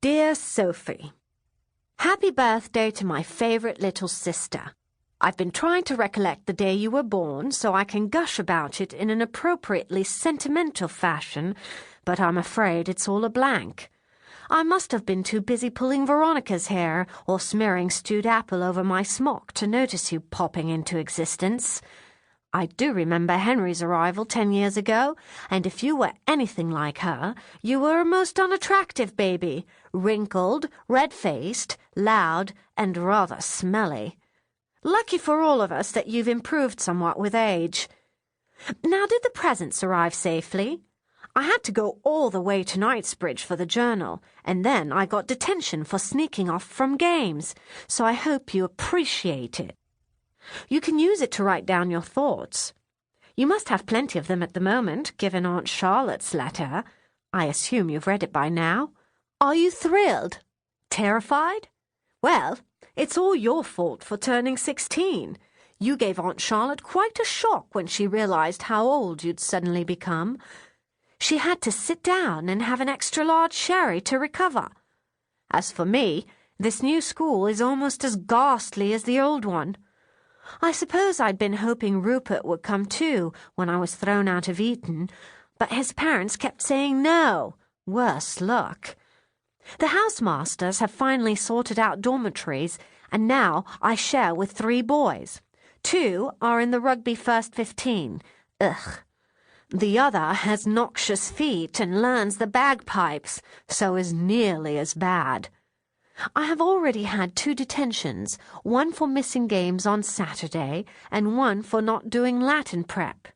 Dear Sophie, Happy birthday to my favourite little sister. I've been trying to recollect the day you were born so I can gush about it in an appropriately sentimental fashion, but I'm afraid it's all a blank. I must have been too busy pulling Veronica's hair or smearing stewed apple over my smock to notice you popping into existence. I do remember Henry's arrival 10 years ago, and if you were anything like her, you were a most unattractive baby, wrinkled, red-faced, loud, and rather smelly. Lucky for all of us that you've improved somewhat with age. Now, did the presents arrive safely? I had to go all the way to Knightsbridge for the journal, and then I got detention for sneaking off from games, so I hope you appreciate it. You can use it to write down your thoughts. You must have plenty of them at the moment, given Aunt Charlotte's letter. I assume you've read it by now. Are you thrilled? Terrified? Well, it's all your fault for turning 16. You gave Aunt Charlotte quite a shock when she realized how old you'd suddenly become. She had to sit down and have an extra-large sherry to recover. As for me, this new school is almost as ghastly as the old one. I suppose I'd been hoping Rupert would come too when I was thrown out of Eton, but his parents kept saying no. Worse luck. The housemasters have finally sorted out dormitories, and now I share with 3 boys. 2 are in the rugby first 15. Ugh. The other has noxious feet and learns the bagpipes, so is nearly as bad. I have already had 2 detentions, one for missing games on Saturday and one for not doing Latin prep.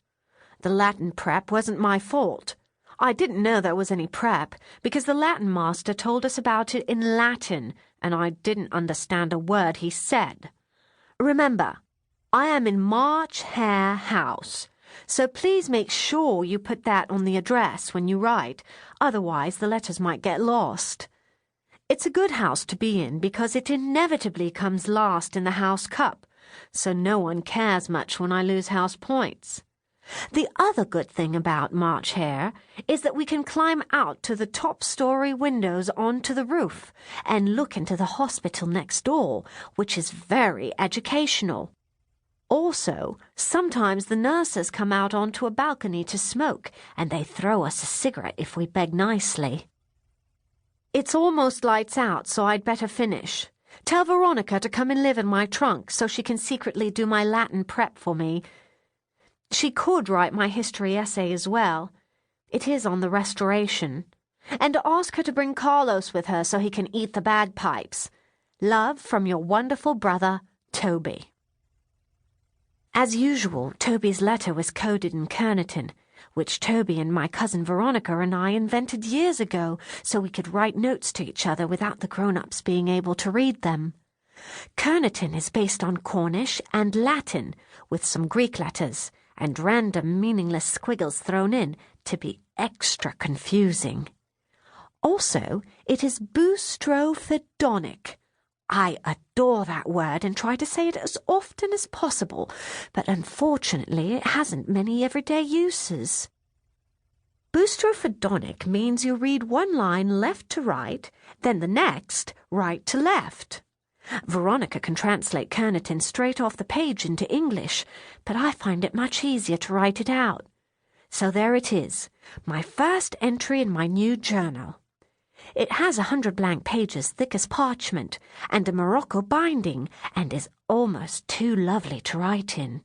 The Latin prep wasn't my fault. I didn't know there was any prep because the Latin master told us about it in Latin, and I didn't understand a word he said. Remember, I am in March Hare House, so please make sure you put that on the address when you write, otherwise the letters might get lost. It's a good house to be in because it inevitably comes last in the House Cup, so no one cares much when I lose house points. The other good thing about March Hare is that we can climb out to the top-story windows onto the roof and look into the hospital next door, which is very educational. Also, sometimes the nurses come out onto a balcony to smoke, and they throw us a cigarette if we beg nicely. It's almost lights out, so I'd better finish. Tell Veronica to come and live in my trunk so she can secretly do my Latin prep for me. She could write my history essay as well. It is on the Restoration. And ask her to bring Carlos with her so he can eat the bagpipes. Love from your wonderful brother, Toby. As usual, Toby's letter was coded in Kerniton, which Toby and my cousin Veronica and I invented years ago so we could write notes to each other without the grown-ups being able to read them. Kerniton is based on Cornish and Latin, with some Greek letters, and random meaningless squiggles thrown in to be extra confusing. Also, it is boustrophodonic. I adore that word and try to say it as often as possible, but unfortunately it hasn't many everyday uses. Boustrophodonic means you read one line left to right, then the next right to left. Veronica can translate Kerniton straight off the page into English, but I find it much easier to write it out. So there it is, my first entry in my new journal. It has 100 blank pages thick as parchment, and a morocco binding, and is almost too lovely to write in.